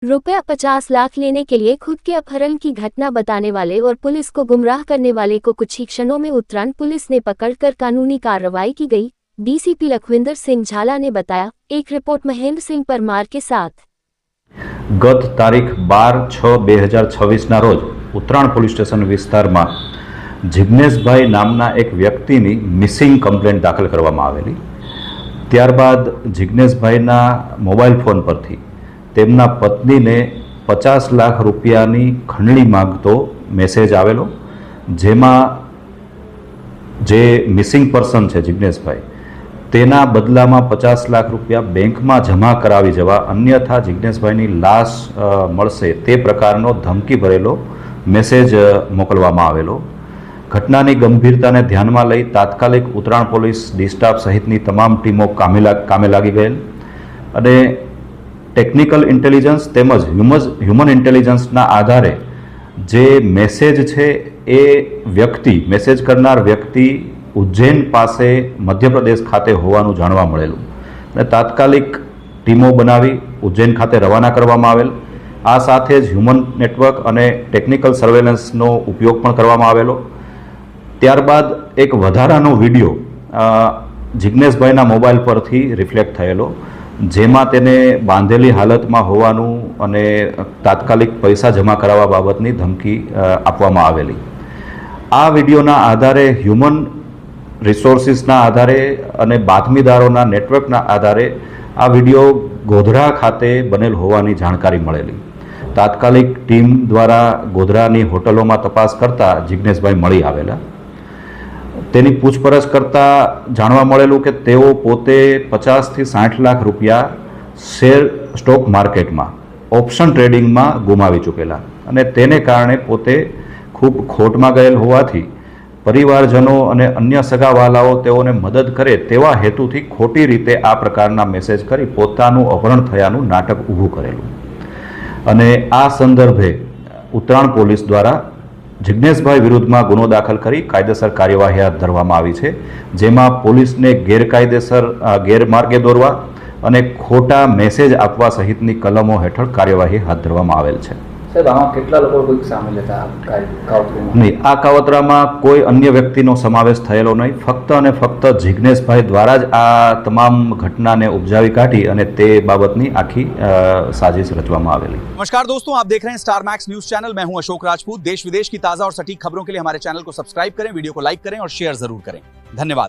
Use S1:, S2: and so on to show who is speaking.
S1: रुपया 50 लाख लेने के लिए खुद के अपहरण की घटना बताने वाले और पुलिस को गुमराह करने वाले को कुछ ही क्षणों में उत्तरायण पुलिस ने पकड़कर कानूनी कार्रवाई की गई। डीसीपी लखविंदर सिंह झाला ने बताया। एक रिपोर्ट महेंद्र सिंह परमार के साथ।
S2: गत तारीख 12/6/2026 ना रोज उत्तरायण पोलीस स्टेशन विस्तार में जिग्नेशभाई नामना एक व्यक्ति मिसिंग कम्प्लेन दाखल करवामां आवेली। त्यारबाद जिग्नेशभाईना मोबाइल फोन परथी तेमना पत्नी ने 50 लाख रुपयानी खंडणी मांगतो मेसेज आवेलो, जेमा जे मिसिंग पर्सन है जिग्नेशभाई तेना बदलामां 50 लाख रुपया बैंक में जमा करावी जवा, अन्यथा जिग्नेशभाईनी लाश मळशे ते प्रकारनो धमकी भरेलो मेसेज मोकलवामां आवेलो। घटनानी गंभीरताने ध्यानमां लई तात्कालिक उत्तरायण पोलीस डी स्टाफ सहितनी तमाम टीमों कामे लागी गयेल अने टेक्निकल इंटेलिजन्स तेमज ह्यूमन इंटेलिजन्सना आधारे जे मेसेज छे ए व्यक्ति मेसेज करनार व्यक्ति उज्जैन पासे मध्य प्रदेश खाते होवानुं जाणवा मळेलुं अने तात्कालिक टीमों बनावी उज्जैन खाते रवाना करवामां आवेल। आ साथे ज ह्यूमन नेटवर्क अने टेक्निकल सर्वेलन्सनो उपयोग पण करवामां आवेलो। त्यारबाद एक वधारानो विडियो जिग्नेशभाईना मोबाइल परथी रिफ्लेक्ट थयेलो, जेमां तेने बांधेली हालतमां होवानुं अने तात्कालिक पैसा जमा करावा बाबतनी धमकी आपवामां आवेली। आ विडियोना आधारे ह्यूमन रिसोर्सिसना आधारे अने बातमीदारोना नेटवर्कना आधारे आ विडियो गोधरा खाते बनेल होवानी जाणकारी मळेली। तात्कालिक टीम द्वारा गोधरानी होटलों तपास करता जिग्नेशभाई मळी आवेला। तेनी पूछपरछ करता जाणवा मळेलुं के तेओ पोते 50 થી 60 लाख रुपया शेर स्टॉक मार्केट में ऑप्शन ट्रेडिंग में गुमावी चूकेला अने तेने कारणे पोते खूब खोट में गयेल होवाथी परिवारजनों अने अन्य सगावालाओ तेओने मदद करे तेवा हेतुथी खोटी रीते आ प्रकारना मेसेज करी पोतानुं अपहरण थयानुं नाटक ऊभुं करेलुं अने आ संदर्भे उत्तरायण पोलीस द्वारा जिग्नेशभाई विरुद्ध में गुनो दाखल करी कायदेसर कार्यवाही हाथ धरवामां आवी छे, जेमां पोलीस ने गैरकायदेसर गैरमार्गे दौरवा अने खोटा मेसेज आपवा सहितनी कलमों हेठळ कार्यवाही हाथ धरवामां आवेल छे।
S3: साहेब, आमां केटला लोको कोई शामिल हता कावतरामां?
S2: नहीं, आ कावतरामां कोई अन्य व्यक्तिनो समावेश थयेलो नहीं। फक्त अने फक्त जिग्नेशभाई द्वारा ज आ तमाम घटनाने उपजावी काढी अने ते बाबतनी आखी साजिश रचवामां आवेली।
S4: नमस्कार दोस्तों, आप देख रहे हैं स्टार मैक्स न्यूज चैनल। मैं हूं अशोक राजपूत। देश विदेश की ताजा और सटीक खबरों के लिए हमारे चैनल को सब्सक्राइब करें, वीडियो को लाइक करें और शेयर जरूर करें। धन्यवाद।